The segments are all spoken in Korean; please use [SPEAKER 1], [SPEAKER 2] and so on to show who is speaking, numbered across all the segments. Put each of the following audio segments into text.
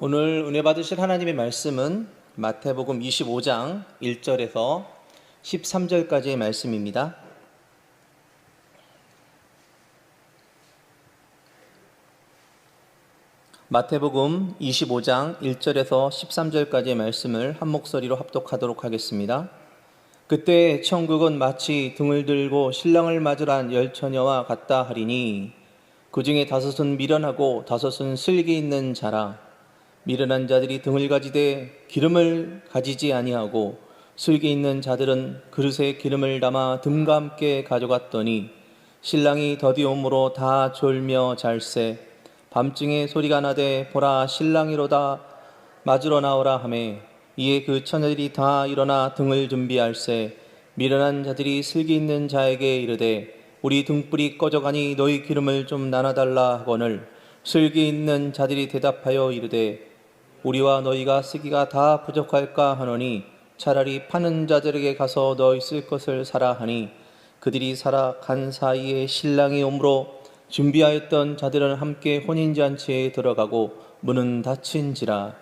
[SPEAKER 1] 오늘 은혜 받으실 하나님의 말씀은 마태복음 25장 1절에서 13절까지의 말씀입니다. 마태복음 25장 1절에서 13절까지의 말씀을 한 목소리로 합독하도록 하겠습니다. 그때 천국은 마치 등을 들고 신랑을 맞으란 열 처녀와 같다 하리니 그 중에 다섯은 미련하고 다섯은 슬기 있는 자라. 미련한 자들이 등을 가지되 기름을 가지지 아니하고 슬기 있는 자들은 그릇에 기름을 담아 등과 함께 가져갔더니 신랑이 더디옴으로 다 졸며 잘세. 밤중에 소리가 나되 보라 신랑이로다 맞으러 나오라 하매 이에 그 처녀들이 다 일어나 등을 준비할세. 미련한 자들이 슬기 있는 자에게 이르되 우리 등불이 꺼져가니 너희 기름을 좀 나눠달라 하거늘 슬기 있는 자들이 대답하여 이르되 우리와 너희가 쓰기가 다 부족할까 하노니 차라리 파는 자들에게 가서 너희 쓸 것을 사라 하니 그들이 사라 간 사이에 신랑이 오므로 준비하였던 자들은 함께 혼인잔치에 들어가고 문은 닫힌지라.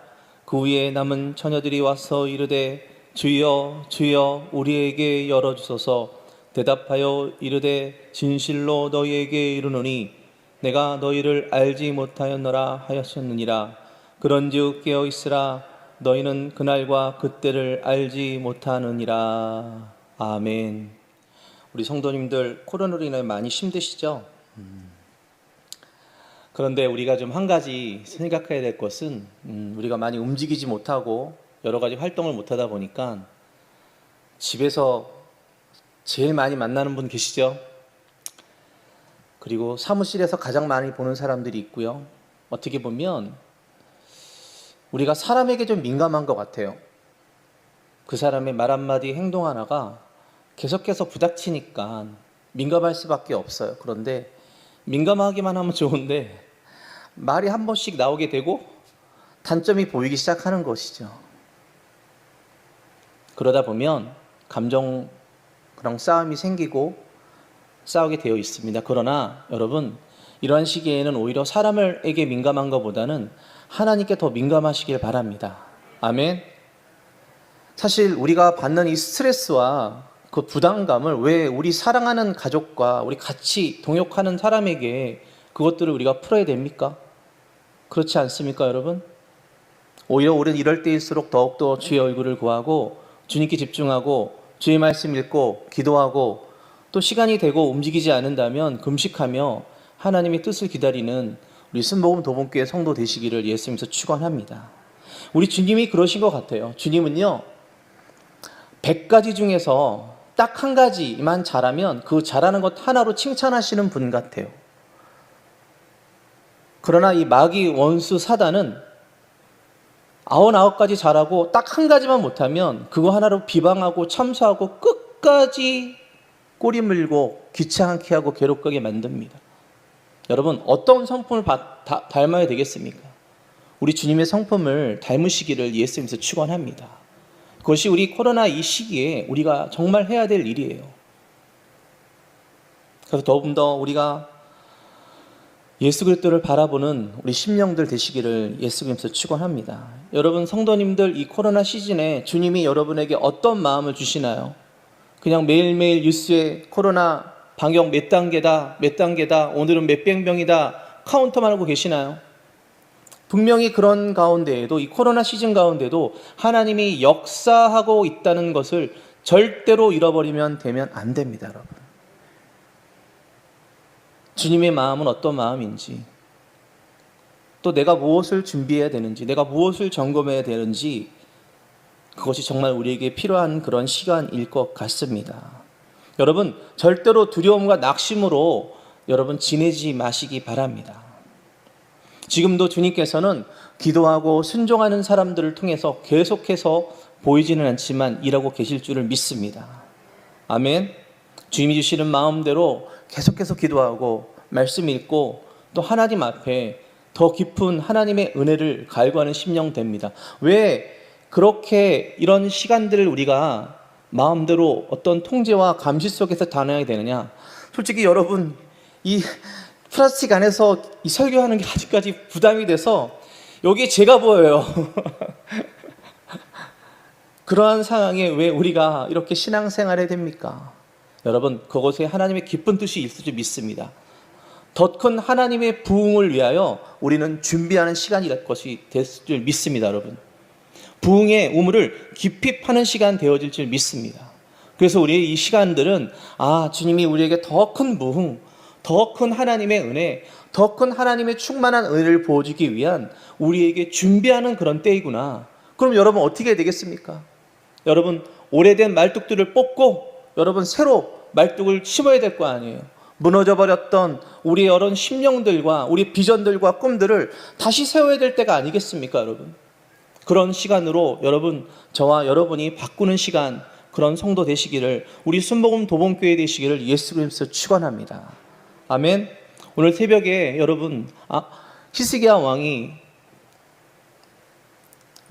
[SPEAKER 1] 그 후에 남은 처녀들이 와서 이르되 주여 주여 우리에게 열어주소서. 대답하여 이르되 진실로 너희에게 이르노니 내가 너희를 알지 못하였노라 하였느니라. 그런즉 깨어있으라. 너희는 그날과 그때를 알지 못하느니라. 아멘. 우리 성도님들 코로나로 인해 많이 힘드시죠? 그런데 우리가 좀 한 가지 생각해야 될 것은 우리가 많이 움직이지 못하고 여러 가지 활동을 못하다 보니까 집에서 제일 많이 만나는 분 계시죠? 그리고 사무실에서 가장 많이 보는 사람들이 있고요. 어떻게 보면 우리가 사람에게 좀 민감한 것 같아요. 그 사람의 말 한마디 행동 하나가 계속해서 부닥치니까 민감할 수밖에 없어요. 그런데 민감하기만 하면 좋은데 말이 한 번씩 나오게 되고 단점이 보이기 시작하는 것이죠. 그러다 보면 감정랑 싸움이 생기고 싸우게 되어 있습니다. 그러나 여러분, 이러한 시기에는 오히려 사람에게 민감한 것보다는 하나님께 더 민감하시길 바랍니다. 아멘. 사실 우리가 받는 이 스트레스와 그 부담감을 왜 우리 사랑하는 가족과 우리 같이 동역하는 사람에게 그것들을 우리가 풀어야 됩니까? 그렇지 않습니까, 여러분? 오히려 우리는 이럴 때일수록 더욱더 주의 얼굴을 구하고 주님께 집중하고 주의 말씀 읽고 기도하고 또 시간이 되고 움직이지 않는다면 금식하며 하나님의 뜻을 기다리는 우리 순복음 도봉교회 성도 되시기를 예수님께서 축원합니다. 우리 주님이 그러신 것 같아요. 주님은요 100가지 중에서 딱 한 가지만 잘하면 그 잘하는 것 하나로 칭찬하시는 분 같아요. 그러나 이 마귀 원수 사단은 99가지 잘하고 딱 한 가지만 못하면 그거 하나로 비방하고 참소하고 끝까지 꼬리 물고 귀찮게 하고 괴롭게 만듭니다. 여러분, 어떤 성품을 닮아야 되겠습니까? 우리 주님의 성품을 닮으시기를 예수님께서 축원합니다. 그것이 우리 코로나 이 시기에 우리가 정말 해야 될 일이에요. 그래서 더욱 더 우리가 예수 그리스도를 바라보는 우리 심령들 되시기를 예수님께서 축원합니다. 여러분 성도님들, 이 코로나 시즌에 주님이 여러분에게 어떤 마음을 주시나요? 그냥 매일매일 뉴스에 코로나 방역 몇 단계다, 오늘은 몇백 명이다 카운터만 하고 계시나요? 분명히 그런 가운데에도, 이 코로나 시즌 가운데도 하나님이 역사하고 있다는 것을 절대로 잃어버리면 되면 안 됩니다, 여러분. 주님의 마음은 어떤 마음인지, 또 내가 무엇을 준비해야 되는지, 내가 무엇을 점검해야 되는지, 그것이 정말 우리에게 필요한 그런 시간일 것 같습니다. 여러분, 절대로 두려움과 낙심으로 여러분 지내지 마시기 바랍니다. 지금도 주님께서는 기도하고 순종하는 사람들을 통해서 계속해서 보이지는 않지만 일하고 계실 줄을 믿습니다. 아멘. 주님이 주시는 마음대로 계속해서 기도하고 말씀 읽고 또 하나님 앞에 더 깊은 하나님의 은혜를 갈구하는 심령 됩니다. 왜 그렇게 이런 시간들을 우리가 마음대로 어떤 통제와 감시 속에서 다녀야 되느냐? 솔직히 여러분, 이 플라스틱 안에서 이 설교하는 게 아직까지 부담이 돼서 여기에 제가 보여요. 그러한 상황에 왜 우리가 이렇게 신앙생활해야 됩니까? 여러분, 그것에 하나님의 기쁜 뜻이 있을 줄 믿습니다. 더 큰 하나님의 부흥을 위하여 우리는 준비하는 시간이 될 것이 됐을 줄 믿습니다, 여러분. 부흥의 우물을 깊이 파는 시간 되어질 줄 믿습니다. 그래서 우리의 이 시간들은 주님이 우리에게 더 큰 부흥, 더 큰 하나님의 은혜, 더 큰 하나님의 충만한 은혜를 보여주기 위한 우리에게 준비하는 그런 때이구나. 그럼 여러분 어떻게 되겠습니까? 여러분, 오래된 말뚝들을 뽑고 여러분 새로 말뚝을 심어야 될 거 아니에요. 무너져 버렸던 우리 여러 심령들과 우리 비전들과 꿈들을 다시 세워야 될 때가 아니겠습니까, 여러분? 그런 시간으로 여러분, 저와 여러분이 바꾸는 시간, 그런 성도 되시기를, 우리 순복음 도봉교회 되시기를 예수 그리스도로 축원합니다. 아멘. 오늘 새벽에 여러분, 히스기야 왕이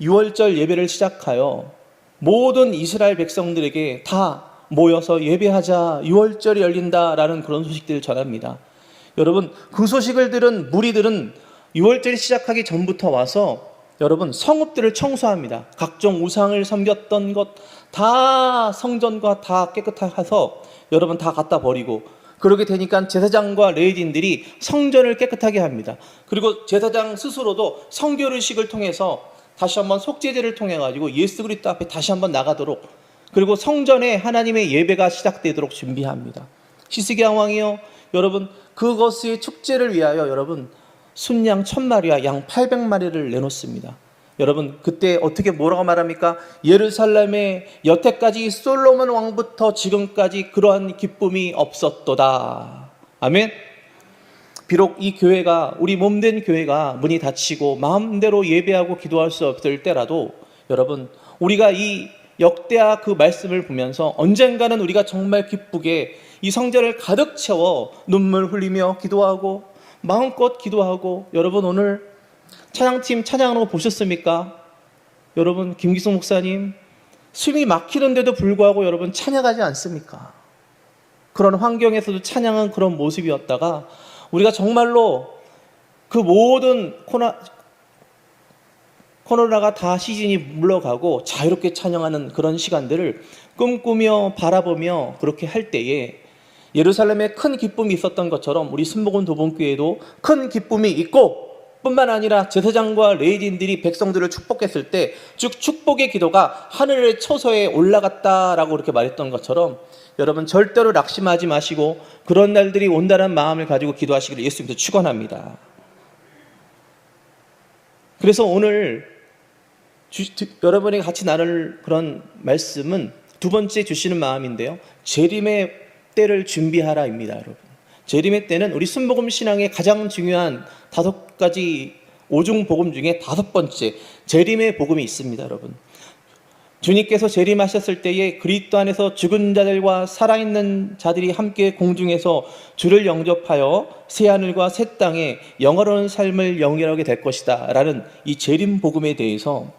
[SPEAKER 1] 6월절 예배를 시작하여 모든 이스라엘 백성들에게 다 모여서 예배하자, 6월절이 열린다라는 그런 소식들을 전합니다. 여러분, 그 소식을 들은 무리들은 6월절이 시작하기 전부터 와서 여러분 성읍들을 청소합니다. 각종 우상을 섬겼던 것 다 성전과 다 깨끗하게 해서 여러분 다 갖다 버리고, 그러게 되니까 제사장과 레위인들이 성전을 깨끗하게 합니다. 그리고 제사장 스스로도 성결의식을 통해서 다시 한번 속죄제를 통해 가지고 예수 그리스도 앞에 다시 한번 나가도록, 그리고 성전에 하나님의 예배가 시작되도록 준비합니다. 히스기야 왕이요, 여러분 그것의 축제를 위하여 여러분 순양 1000마리와 양 800마리를 내놓습니다. 여러분 그때 어떻게 뭐라고 말합니까? 예루살렘에 여태까지 솔로몬 왕부터 지금까지 그러한 기쁨이 없었도다. 아멘. 비록 이 교회가, 우리 몸된 교회가 문이 닫히고 마음대로 예배하고 기도할 수 없을 때라도 여러분, 우리가 이 역대하 그 말씀을 보면서 언젠가는 우리가 정말 기쁘게 이 성전을 가득 채워 눈물 흘리며 기도하고 마음껏 기도하고, 여러분 오늘 찬양팀 찬양하는 거 보셨습니까? 여러분 김기성 목사님 숨이 막히는데도 불구하고 여러분 찬양하지 않습니까? 그런 환경에서도 찬양한 그런 모습이었다가 우리가 정말로 그 모든 코로나가 다 시즌이 물러가고 자유롭게 찬양하는 그런 시간들을 꿈꾸며 바라보며 그렇게 할 때에 예루살렘에 큰 기쁨이 있었던 것처럼 우리 순복음 도봉교회도 큰 기쁨이 있고, 뿐만 아니라 제사장과 레위인들이 백성들을 축복했을 때 즉 축복의 기도가 하늘의 처소에 올라갔다라고 그렇게 말했던 것처럼 여러분 절대로 낙심하지 마시고 그런 날들이 온다는 마음을 가지고 기도하시기를 예수님께서 축원합니다. 그래서 오늘 여러분에게 같이 나눌 그런 말씀은 두 번째 주시는 마음인데요, 재림의 때를 준비하라입니다. 여러분, 재림의 때는 우리 순복음 신앙의 가장 중요한 5가지 오중 복음 중에 5번째 재림의 복음이 있습니다. 여러분, 주님께서 재림하셨을 때에 그리스도 안에서 죽은 자들과 살아있는 자들이 함께 공중에서 주를 영접하여 새하늘과 새 땅에 영원한 삶을 영위하게 될 것이다 라는 이 재림 복음에 대해서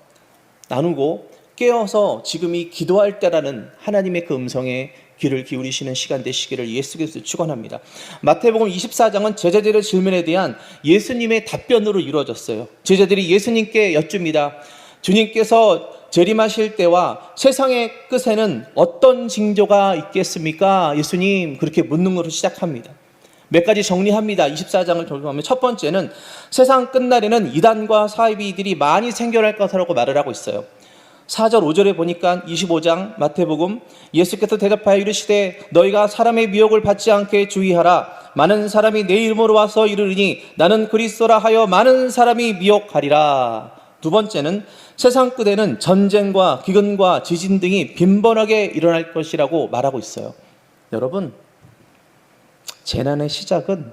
[SPEAKER 1] 나누고, 깨어서 지금이 기도할 때라는 하나님의 그 음성에 귀를 기울이시는 시간 되시기를 예수 그리스도 축원합니다. 마태복음 24장은 제자들의 질문에 대한 예수님의 답변으로 이루어졌어요. 제자들이 예수님께 여쭙니다. 주님께서 재림하실 때와 세상의 끝에는 어떤 징조가 있겠습니까? 예수님, 그렇게 묻는 것으로 시작합니다. 몇 가지 정리합니다. 24장을 정리하면 첫 번째는 세상 끝날에는 이단과 사이비들이 많이 생겨날 것이라고 말을 하고 있어요. 4절 5절에 보니까 25장 마태복음, 예수께서 대답하여 이르시되 너희가 사람의 미혹을 받지 않게 주의하라. 많은 사람이 내 이름으로 와서 이르르니 나는 그리스도라 하여 많은 사람이 미혹하리라. 두 번째는 세상 끝에는 전쟁과 기근과 지진 등이 빈번하게 일어날 것이라고 말하고 있어요. 여러분, 재난의 시작은,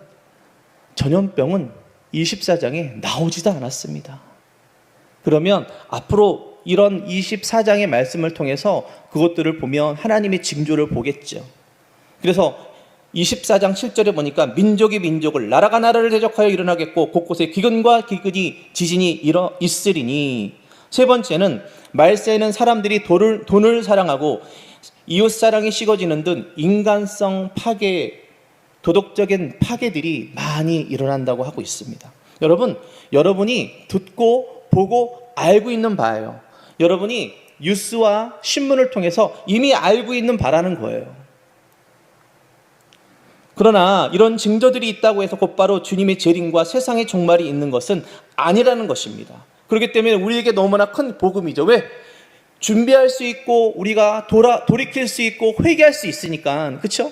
[SPEAKER 1] 전염병은 24장에 나오지도 않았습니다. 그러면 앞으로 이런 24장의 말씀을 통해서 그것들을 보면 하나님의 징조를 보겠죠. 그래서 24장 7절에 보니까 민족이 민족을, 나라가 나라를 대적하여 일어나겠고 곳곳에 기근과 기근이 지진이 있으리니. 세 번째는 말세에는 사람들이 돈을 사랑하고 이웃사랑이 식어지는 등 인간성 파괴, 도덕적인 파괴들이 많이 일어난다고 하고 있습니다. 여러분이 듣고 보고 알고 있는 바예요. 여러분이 뉴스와 신문을 통해서 이미 알고 있는 바라는 거예요. 그러나 이런 징조들이 있다고 해서 곧바로 주님의 재림과 세상의 종말이 있는 것은 아니라는 것입니다. 그렇기 때문에 우리에게 너무나 큰 복음이죠. 왜? 준비할 수 있고 우리가 돌이킬 수 있고 회개할 수 있으니까. 그렇죠?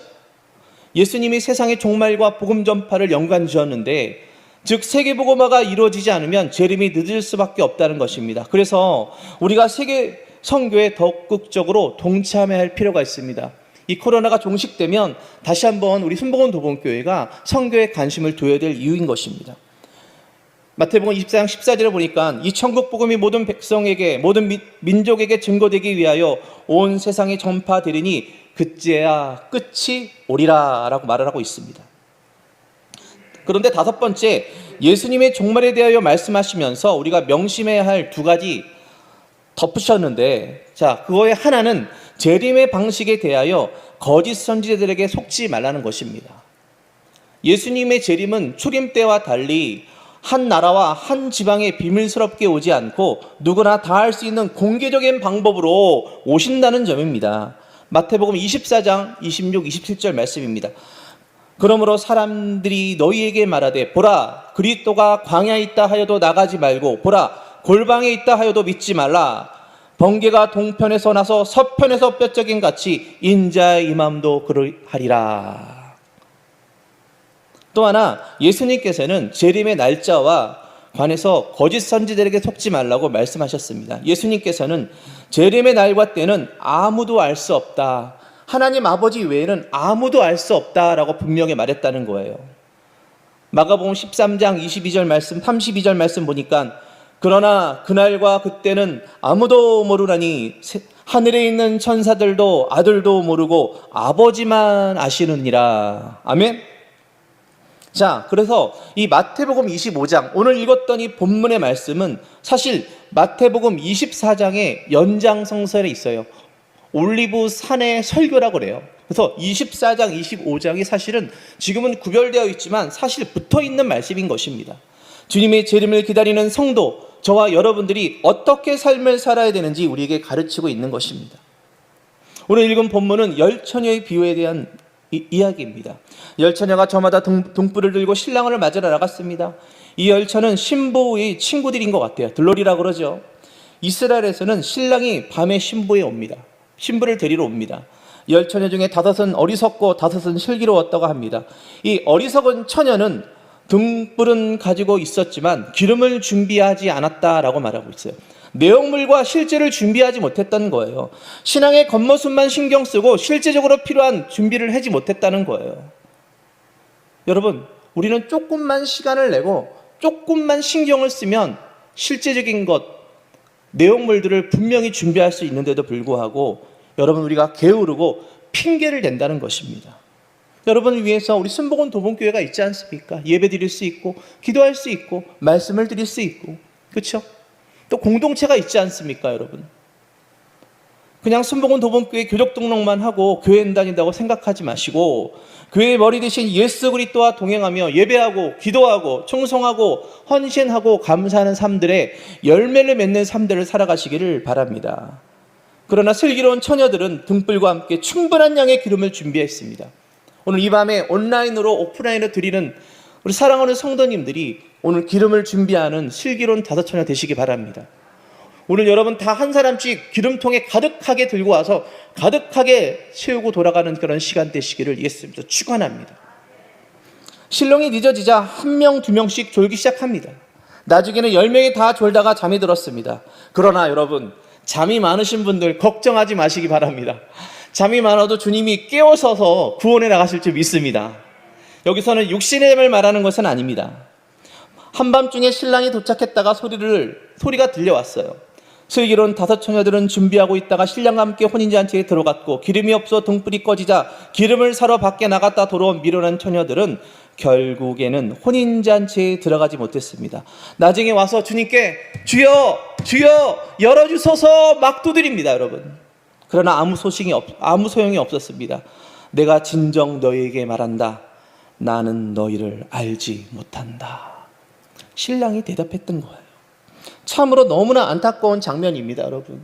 [SPEAKER 1] 예수님이 세상의 종말과 복음 전파를 연관 지었는데, 즉 세계복음화가 이루어지지 않으면 재림이 늦을 수밖에 없다는 것입니다. 그래서 우리가 세계 선교에 적극적으로 동참해야 할 필요가 있습니다. 이 코로나가 종식되면 다시 한번 우리 순복음 도봉교회가 선교에 관심을 둬야 될 이유인 것입니다. 마태복음 24장 14절에 보니까 이 천국 복음이 모든 백성에게 모든 민족에게 증거되기 위하여 온 세상에 전파되리니 그때야 끝이 오리라 라고 말을 하고 있습니다. 그런데 다섯 번째, 예수님의 종말에 대하여 말씀하시면서 우리가 명심해야 할 두 가지 덧붙였는데, 자, 그거의 하나는 재림의 방식에 대하여 거짓 선지자들에게 속지 말라는 것입니다. 예수님의 재림은 초림 때와 달리 한 나라와 한 지방에 비밀스럽게 오지 않고 누구나 다 할 수 있는 공개적인 방법으로 오신다는 점입니다. 마태복음 24장 26, 27절 말씀입니다. 그러므로 사람들이 너희에게 말하되 보라 그리스도가 광야에 있다 하여도 나가지 말고 보라 골방에 있다 하여도 믿지 말라. 번개가 동편에서 나서 서편에서 뼈쩍인 같이 인자의 임함도 그러하리라. 또 하나, 예수님께서는 재림의 날짜와 관해서 거짓 선지자들에게 속지 말라고 말씀하셨습니다. 예수님께서는 재림의 날과 때는 아무도 알 수 없다, 하나님 아버지 외에는 아무도 알 수 없다라고 분명히 말했다는 거예요. 마가복음 13장 22절 말씀, 32절 말씀 보니까 그러나 그날과 그때는 아무도 모르라니 하늘에 있는 천사들도 아들도 모르고 아버지만 아시느니라. 아멘. 자, 그래서 이 마태복음 25장, 오늘 읽었던 이 본문의 말씀은 사실 마태복음 24장의 연장성설에 있어요. 올리브 산의 설교라고 그래요. 그래서 24장, 25장이 사실은 지금은 구별되어 있지만 사실 붙어 있는 말씀인 것입니다. 주님의 재림을 기다리는 성도, 저와 여러분들이 어떻게 삶을 살아야 되는지 우리에게 가르치고 있는 것입니다. 오늘 읽은 본문은 열 처녀의 비유에 대한 이야기입니다. 열 처녀가 저마다 등불을 들고 신랑을 맞으러 나갔습니다. 이 열 처는 신부의 친구들인 것 같아요. 들러리라고 그러죠. 이스라엘에서는 신랑이 밤에 신부에 옵니다. 신부를 데리러 옵니다. 열 처녀 중에 다섯은 어리석고 다섯은 슬기로웠다고 합니다. 이 어리석은 처녀는 등불은 가지고 있었지만 기름을 준비하지 않았다라고 말하고 있어요. 내용물과 실제를 준비하지 못했다는 거예요. 신앙의 겉모습만 신경 쓰고 실제적으로 필요한 준비를 하지 못했다는 거예요. 여러분, 우리는 조금만 시간을 내고 조금만 신경을 쓰면 실제적인 것, 내용물들을 분명히 준비할 수 있는데도 불구하고 여러분, 우리가 게으르고 핑계를 댄다는 것입니다. 여러분을 위해서 우리 순복음 도봉교회가 있지 않습니까? 예배 드릴 수 있고 기도할 수 있고 말씀을 드릴 수 있고, 그렇죠? 또 공동체가 있지 않습니까, 여러분? 그냥 순복음 도봉교회 교적 등록만 하고 교회 다닌다고 생각하지 마시고 교회의 머리 대신 예수 그리스도와 동행하며 예배하고 기도하고 충성하고 헌신하고 감사하는 삶들의 열매를 맺는 삶들을 살아가시기를 바랍니다. 그러나 슬기로운 처녀들은 등불과 함께 충분한 양의 기름을 준비했습니다. 오늘 이 밤에 온라인으로 오프라인으로 드리는 우리 사랑하는 성도님들이 오늘 기름을 준비하는 슬기로운 다섯 처녀 되시기 바랍니다. 오늘 여러분 다 한 사람씩 기름통에 가득하게 들고 와서 가득하게 채우고 돌아가는 그런 시간 되시기를 예수님께서 축원합니다. 신랑이 늦어지자 한 명, 두 명씩 졸기 시작합니다. 나중에는 10명이 다 졸다가 잠이 들었습니다. 그러나 여러분, 잠이 많으신 분들 걱정하지 마시기 바랍니다. 잠이 많아도 주님이 깨워서서 구원해 나가실 줄 믿습니다. 여기서는 육신의 힘을 말하는 것은 아닙니다. 한밤중에 신랑이 도착했다가 소리가 들려왔어요. 슬기로운 다섯 처녀들은 준비하고 있다가 신랑과 함께 혼인잔치에 들어갔고 기름이 없어 등불이 꺼지자 기름을 사러 밖에 나갔다 돌아온 미련한 처녀들은 결국에는 혼인잔치에 들어가지 못했습니다. 나중에 와서 주님께 주여 주여 열어주소서 막 두드립니다, 여러분. 그러나 아무 소용이 없었습니다. 내가 진정 너희에게 말한다. 나는 너희를 알지 못한다. 신랑이 대답했던 거예요. 참으로 너무나 안타까운 장면입니다, 여러분.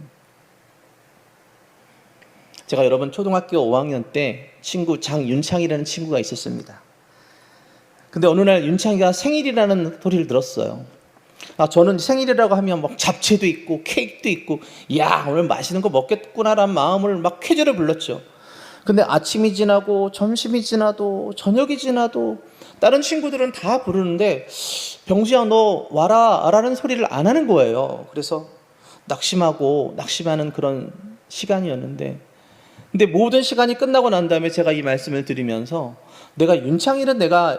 [SPEAKER 1] 제가 여러분 초등학교 5학년 때 친구 장윤창이라는 친구가 있었습니다. 근데 어느 날 윤창이가 생일이라는 소리를 들었어요. 저는 생일이라고 하면 막 잡채도 있고 케이크도 있고, 야, 오늘 맛있는 거 먹겠구나라는 마음을 막 쾌재를 불렀죠. 근데 아침이 지나고 점심이 지나도 저녁이 지나도 다른 친구들은 다 부르는데 병수야 너 와라 라는 소리를 안 하는 거예요. 그래서 낙심하는 그런 시간이었는데, 근데 모든 시간이 끝나고 난 다음에 제가 이 말씀을 드리면서 내가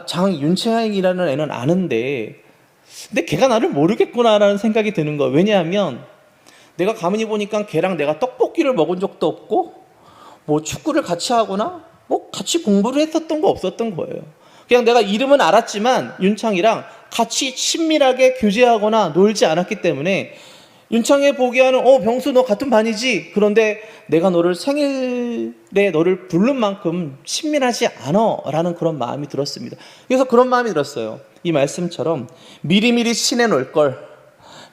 [SPEAKER 1] 장윤창이라는 애는 아는데 근데 걔가 나를 모르겠구나라는 생각이 드는 거예요. 왜냐하면 내가 가만히 보니까 걔랑 내가 떡볶이를 먹은 적도 없고 뭐 축구를 같이 하거나 뭐 같이 공부를 했었던 거 없었던 거예요. 그냥 내가 이름은 알았지만 윤창이랑 같이 친밀하게 교제하거나 놀지 않았기 때문에 윤창이 보기에는 병수 너 같은 반이지? 그런데 내가 너를 생일에 너를 부른 만큼 친밀하지 않아 라는 그런 마음이 들었습니다. 그래서 그런 마음이 들었어요. 이 말씀처럼 미리미리 친해 놀 걸,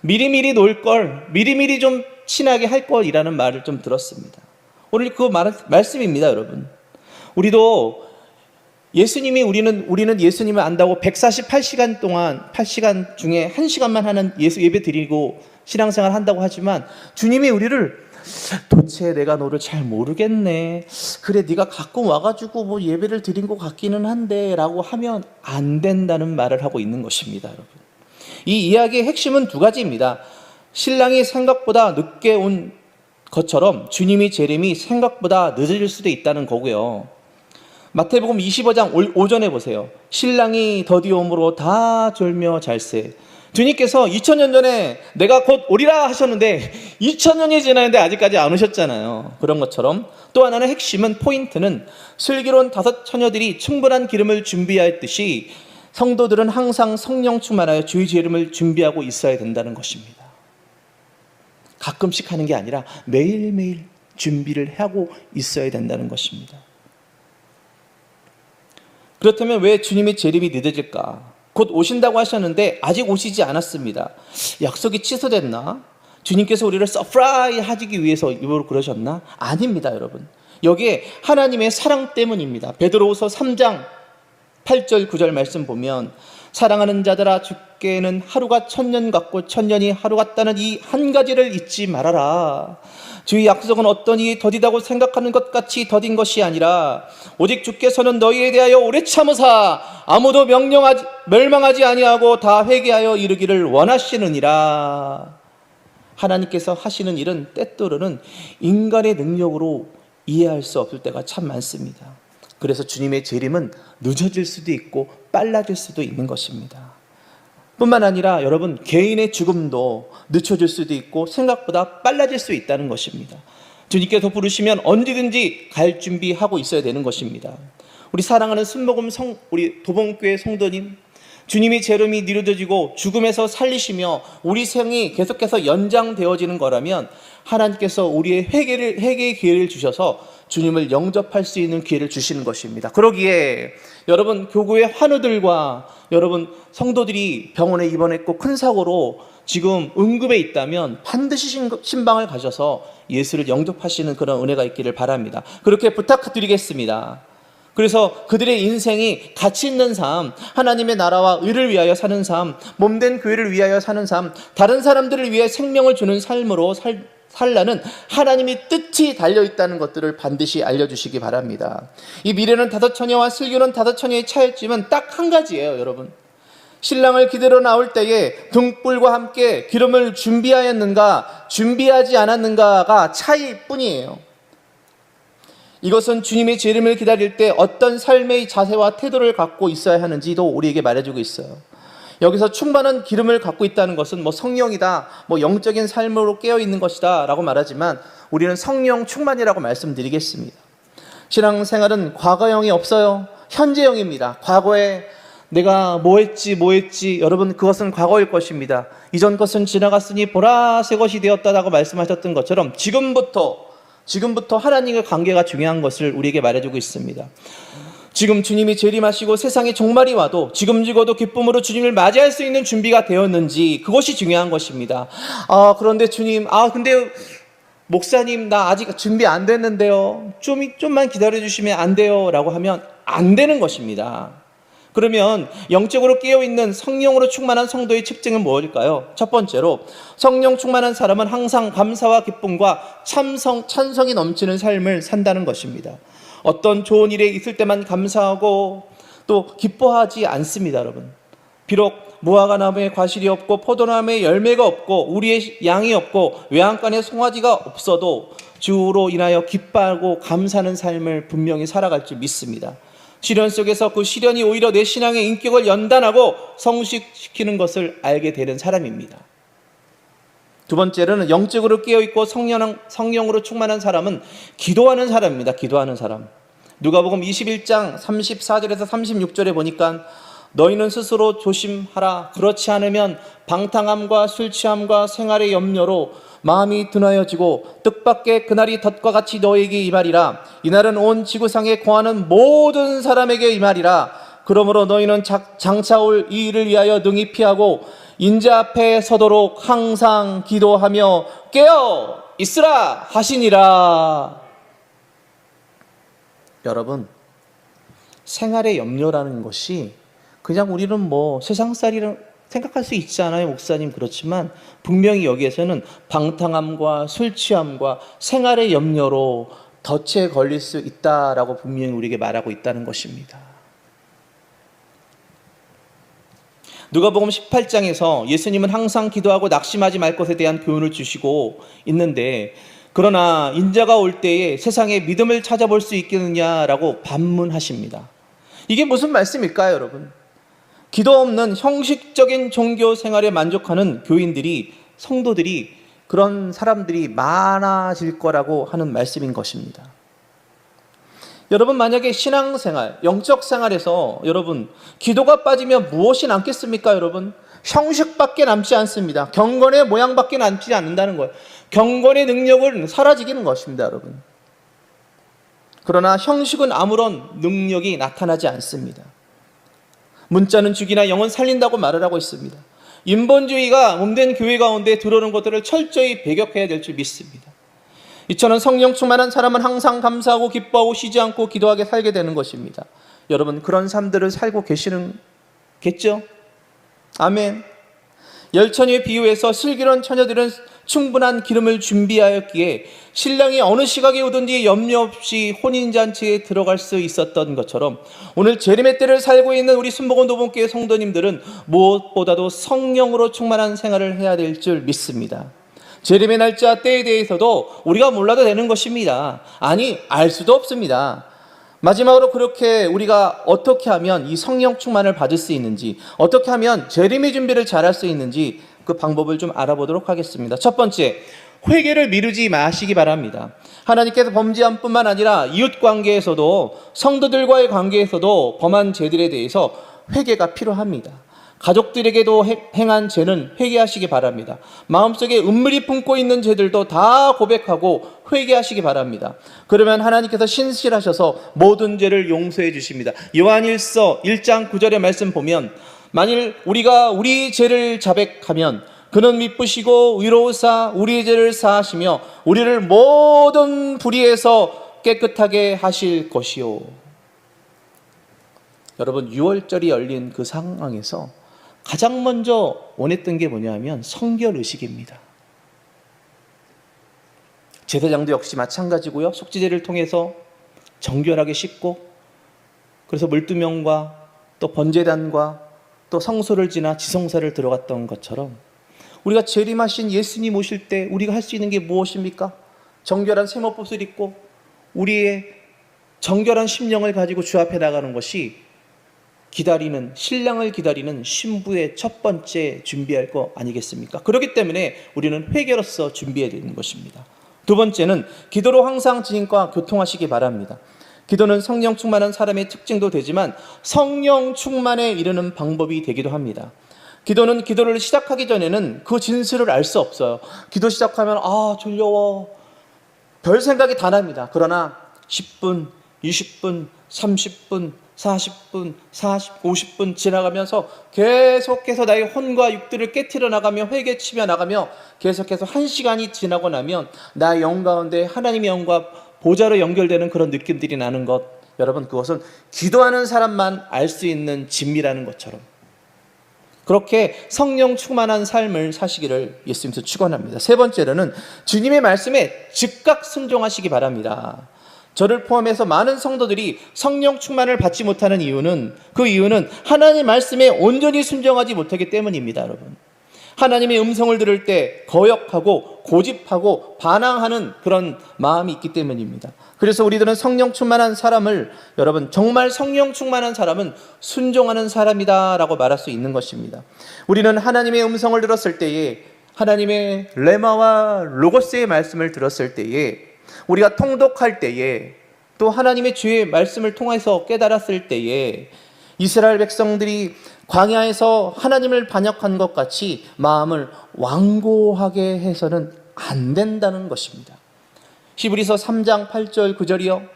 [SPEAKER 1] 미리미리 놀 걸, 미리미리 좀 친하게 할 걸이라는 말을 좀 들었습니다. 오늘 그 말씀입니다, 여러분. 우리도 우리는 예수님을 안다고 148시간 동안 8시간 중에 1시간만 하는 예배 드리고 신앙생활 한다고 하지만 주님이 우리를 도대체 내가 너를 잘 모르겠네. 그래 네가 가끔 와가지고 뭐 예배를 드린 것 같기는 한데 라고 하면 안 된다는 말을 하고 있는 것입니다, 여러분. 이 이야기의 핵심은 두 가지입니다. 신랑이 생각보다 늦게 온 것처럼 주님이 재림이 생각보다 늦어질 수도 있다는 거고요. 마태복음 25장 5절에 보세요. 신랑이 더디옴으로 다 졸며 잘세. 주님께서 2000년 전에 내가 곧 오리라 하셨는데 2000년이 지났는데 아직까지 안 오셨잖아요. 그런 것처럼 또 하나는 핵심은 포인트는 슬기로운 5 처녀들이 충분한 기름을 준비하였듯이 성도들은 항상 성령 충만하여 주의 재림을 준비하고 있어야 된다는 것입니다. 가끔씩 하는 게 아니라 매일매일 준비를 하고 있어야 된다는 것입니다. 그렇다면 왜 주님의 재림이 늦어질까? 곧 오신다고 하셨는데 아직 오시지 않았습니다. 약속이 취소됐나? 주님께서 우리를 서프라이즈 하기 위해서 일부러 그러셨나? 아닙니다, 여러분. 여기에 하나님의 사랑 때문입니다. 베드로후서 3장 8절 9절 말씀 보면 사랑하는 자들아 주께는 하루가 1000년 같고 1000년이 하루 같다는 이 한 가지를 잊지 말아라. 주의 약속은 어떤 이 더디다고 생각하는 것 같이 더딘 것이 아니라 오직 주께서는 너희에 대하여 오래 참으사 아무도 멸망하지 아니하고 다 회개하여 이르기를 원하시느니라. 하나님께서 하시는 일은 때때로는 인간의 능력으로 이해할 수 없을 때가 참 많습니다. 그래서 주님의 재림은 늦어질 수도 있고 빨라질 수도 있는 것입니다. 뿐만 아니라 여러분 개인의 죽음도 늦춰질 수도 있고 생각보다 빨라질 수 있다는 것입니다. 주님께서 부르시면 언제든지 갈 준비하고 있어야 되는 것입니다. 우리 사랑하는 순복음 우리 도봉교회 성도님, 주님이 재림이 늦어지고 죽음에서 살리시며 우리 생이 계속해서 연장되어지는 거라면 하나님께서 우리의 회개의 기회를 주셔서 주님을 영접할 수 있는 기회를 주시는 것입니다. 그러기에 여러분 교구의 환우들과 여러분 성도들이 병원에 입원했고 큰 사고로 지금 응급에 있다면 반드시 신방을 가셔서 예수를 영접하시는 그런 은혜가 있기를 바랍니다. 그렇게 부탁드리겠습니다. 그래서 그들의 인생이 가치 있는 삶, 하나님의 나라와 의를 위하여 사는 삶, 몸된 교회를 위하여 사는 삶, 다른 사람들을 위해 생명을 주는 삶으로 살라는 하나님의 뜻이 달려있다는 것들을 반드시 알려주시기 바랍니다. 이 미래는 5 처녀와 슬기로운 5 처녀의 차이점은 딱 한 가지예요, 여러분. 신랑을 기다려 나올 때에 등불과 함께 기름을 준비하였는가 준비하지 않았는가가 차이뿐이에요. 이것은 주님의 재림을 기다릴 때 어떤 삶의 자세와 태도를 갖고 있어야 하는지도 우리에게 말해주고 있어요. 여기서 충만한 기름을 갖고 있다는 것은 성령이다, 영적인 삶으로 깨어있는 것이다 라고 말하지만 우리는 성령 충만이라고 말씀드리겠습니다. 신앙생활은 과거형이 없어요. 현재형입니다. 과거에 내가 뭐 했지 여러분 그것은 과거일 것입니다. 이전 것은 지나갔으니 보라 새 것이 되었다라고 말씀하셨던 것처럼 지금부터 하나님과 관계가 중요한 것을 우리에게 말해주고 있습니다. 지금 주님이 재림하시고 세상에 종말이 와도 지금 죽어도 기쁨으로 주님을 맞이할 수 있는 준비가 되었는지, 그것이 중요한 것입니다. 그런데 주님, 근데 목사님, 나 아직 준비 안 됐는데요. 좀만 기다려 주시면 안 돼요. 라고 하면 안 되는 것입니다. 그러면 영적으로 깨어있는 성령으로 충만한 성도의 특징은 무엇일까요? 첫 번째로, 성령 충만한 사람은 항상 감사와 기쁨과 찬성이 넘치는 삶을 산다는 것입니다. 어떤 좋은 일에 있을 때만 감사하고 또 기뻐하지 않습니다, 여러분. 비록 무화과 나무에 과실이 없고 포도나무에 열매가 없고 우리의 양이 없고 외양간에 송아지가 없어도 주로 인하여 기뻐하고 감사하는 삶을 분명히 살아갈 줄 믿습니다. 시련 속에서 그 시련이 오히려 내 신앙의 인격을 연단하고 성숙시키는 것을 알게 되는 사람입니다. 두 번째로는 영적으로 깨어있고 성령으로 충만한 사람은 기도하는 사람입니다. 기도하는 사람. 누가복음 21장 34절에서 36절에 보니까 너희는 스스로 조심하라. 그렇지 않으면 방탕함과 술 취함과 생활의 염려로 마음이 둔하여지고 뜻밖의 그날이 덫과 같이 너에게 임하리라. 이날은 온 지구상에 거하는 모든 사람에게 임하리라. 그러므로 너희는 장차 올 이 일을 위하여 능히 피하고 인자 앞에 서도록 항상 기도하며 깨어 있으라 하시니라. 여러분, 생활의 염려라는 것이 그냥 우리는 세상살이를 생각할 수 있지 않아요, 목사님? 그렇지만 분명히 여기에서는 방탕함과 술 취함과 생활의 염려로 덫에 걸릴 수 있다라고 분명히 우리에게 말하고 있다는 것입니다. 누가복음 18장에서 예수님은 항상 기도하고 낙심하지 말 것에 대한 교훈을 주시고 있는데, 그러나 인자가 올 때에 세상에 믿음을 찾아볼 수 있겠느냐라고 반문하십니다. 이게 무슨 말씀일까요, 여러분? 기도 없는 형식적인 종교 생활에 만족하는 교인들이, 성도들이, 그런 사람들이 많아질 거라고 하는 말씀인 것입니다. 여러분, 만약에 신앙생활, 영적 생활에서 여러분 기도가 빠지면 무엇이 남겠습니까? 여러분, 형식밖에 남지 않습니다. 경건의 모양밖에 남지 않는다는 거예요. 경건의 능력은 사라지기는 것입니다, 여러분. 그러나 형식은 아무런 능력이 나타나지 않습니다. 문자는 죽이나 영은 살린다고 말을 하고 있습니다. 인본주의가 몸된 교회 가운데 들어오는 것들을 철저히 배격해야 될 줄 믿습니다. 이처럼 성령 충만한 사람은 항상 감사하고 기뻐하고 쉬지 않고 기도하게 살게 되는 것입니다. 여러분, 그런 삶들을 살고 계시겠죠? 아멘. 열처녀에 비유해서 슬기로운 처녀들은 충분한 기름을 준비하였기에 신랑이 어느 시각에 오든지 염려 없이 혼인잔치에 들어갈 수 있었던 것처럼, 오늘 재림의 때를 살고 있는 우리 순복음 도봉교회 성도님들은 무엇보다도 성령으로 충만한 생활을 해야 될 줄 믿습니다. 재림의 날짜 때에 대해서도 우리가 몰라도 되는 것입니다. 아니, 알 수도 없습니다. 마지막으로 그렇게 우리가 어떻게 하면 이 성령 충만을 받을 수 있는지, 어떻게 하면 재림의 준비를 잘할 수 있는지 그 방법을 좀 알아보도록 하겠습니다. 첫 번째, 회개를 미루지 마시기 바랍니다. 하나님께서 범죄한 뿐만 아니라 이웃관계에서도, 성도들과의 관계에서도 범한 죄들에 대해서 회개가 필요합니다. 가족들에게도 행한 죄는 회개하시기 바랍니다. 마음속에 은밀히 품고 있는 죄들도 다 고백하고 회개하시기 바랍니다. 그러면 하나님께서 신실하셔서 모든 죄를 용서해 주십니다. 요한일서 1장 9절의 말씀 보면, 만일 우리가 우리 죄를 자백하면 그는 미쁘시고 의로우사 우리의 죄를 사하시며 우리를 모든 불의에서 깨끗하게 하실 것이요. 여러분, 6월절이 열린 그 상황에서 가장 먼저 원했던 게 뭐냐면 성결의식입니다. 제사장도 역시 마찬가지고요. 속죄제를 통해서 정결하게 씻고, 그래서 물두명과 또 번제단과 또 성소를 지나 지성사를 들어갔던 것처럼, 우리가 재림하신 예수님 오실 때 우리가 할 수 있는 게 무엇입니까? 정결한 세마포옷을 입고 우리의 정결한 심령을 가지고 주 앞에 나가는 것이 신랑을 기다리는 신부의 첫 번째 준비할 거 아니겠습니까? 그렇기 때문에 우리는 회개로서 준비해야 되는 것입니다. 두 번째는 기도로 항상 주님과 교통하시기 바랍니다. 기도는 성령 충만한 사람의 특징도 되지만 성령 충만에 이르는 방법이 되기도 합니다. 기도는 기도를 시작하기 전에는 그 진술을 알 수 없어요. 기도 시작하면 졸려워, 별 생각이 다 납니다. 그러나 10분, 20분, 30분, 40분, 50분 지나가면서 계속해서 나의 혼과 육들을 깨트려 나가며 회개치며 나가며 계속해서 1시간이 지나고 나면 나의 영 가운데 하나님의 영과 보좌로 연결되는 그런 느낌들이 나는 것, 여러분, 그것은 기도하는 사람만 알 수 있는 진미라는 것처럼 그렇게 성령 충만한 삶을 사시기를 예수님께서 축원합니다. 세 번째로는 주님의 말씀에 즉각 순종하시기 바랍니다. 저를 포함해서 많은 성도들이 성령 충만을 받지 못하는 이유는, 그 이유는 하나님 말씀에 온전히 순종하지 못하기 때문입니다. 여러분, 하나님의 음성을 들을 때 거역하고 고집하고 반항하는 그런 마음이 있기 때문입니다. 그래서 우리들은 성령 충만한 사람을, 여러분, 정말 성령 충만한 사람은 순종하는 사람이다 라고 말할 수 있는 것입니다. 우리는 하나님의 음성을 들었을 때에, 하나님의 레마와 로고스의 말씀을 들었을 때에, 우리가 통독할 때에, 또 하나님의 주의 말씀을 통해서 깨달았을 때에 이스라엘 백성들이 광야에서 하나님을 반역한 것 같이 마음을 완고하게 해서는 안 된다는 것입니다. 히브리서 3장 8절 9절이요,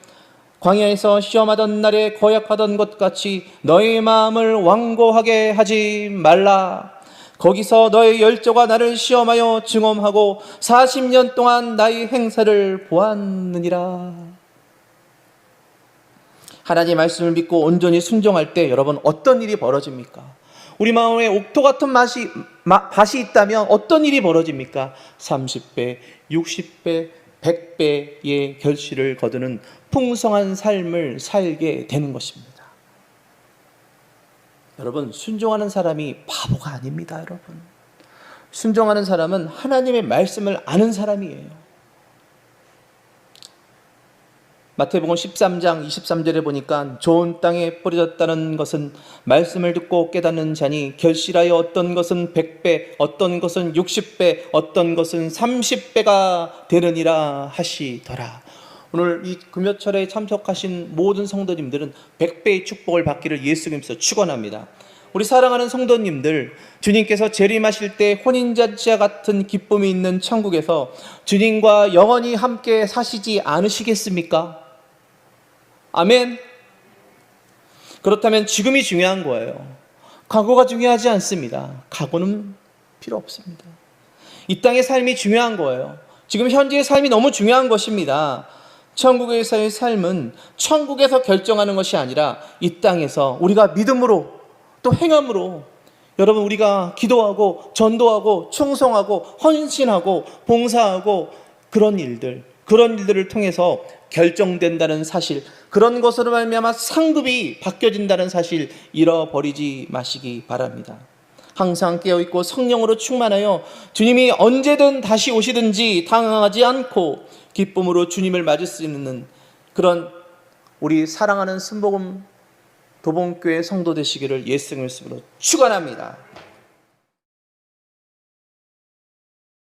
[SPEAKER 1] 광야에서 시험하던 날에 거역하던 것 같이 너의 마음을 완고하게 하지 말라. 거기서 너의 열조가 나를 시험하여 증험하고 40년 동안 나의 행사를 보았느니라. 하나님의 말씀을 믿고 온전히 순종할 때 여러분, 어떤 일이 벌어집니까? 우리 마음에 옥토 같은 밭이 있다면 어떤 일이 벌어집니까? 30배, 60배, 100배의 결실을 거두는 풍성한 삶을 살게 되는 것입니다. 여러분, 순종하는 사람이 바보가 아닙니다. 여러분, 순종하는 사람은 하나님의 말씀을 아는 사람이에요. 마태복음 13장 23절에 보니까 좋은 땅에 뿌려졌다는 것은 말씀을 듣고 깨닫는 자니 결실하여 어떤 것은 100배, 어떤 것은 60배, 어떤 것은 30배가 되느니라 하시더라. 오늘 이 금요철에 참석하신 모든 성도님들은 100배의 축복을 받기를 예수님께서 축원합니다. 우리 사랑하는 성도님들, 주님께서 재림하실 때 혼인잔치와 같은 기쁨이 있는 천국에서 주님과 영원히 함께 사시지 않으시겠습니까? 아멘. 그렇다면 지금이 중요한 거예요. 과거가 중요하지 않습니다. 과거는 필요 없습니다. 이 땅의 삶이 중요한 거예요. 지금 현재의 삶이 너무 중요한 것입니다. 천국에서의 삶은 천국에서 결정하는 것이 아니라 이 땅에서 우리가 믿음으로 또 행함으로, 여러분, 우리가 기도하고 전도하고 충성하고 헌신하고 봉사하고 그런 일들을 통해서 결정된다는 사실, 그런 것으로 말미암아 상급이 바뀌어진다는 사실 잃어버리지 마시기 바랍니다. 항상 깨어있고 성령으로 충만하여 주님이 언제든 다시 오시든지 당황하지 않고 기쁨으로 주님을 맞을 수 있는 그런 우리 사랑하는 순복음 도봉교회 성도 되시기를 예수님의 이름으로 축원합니다.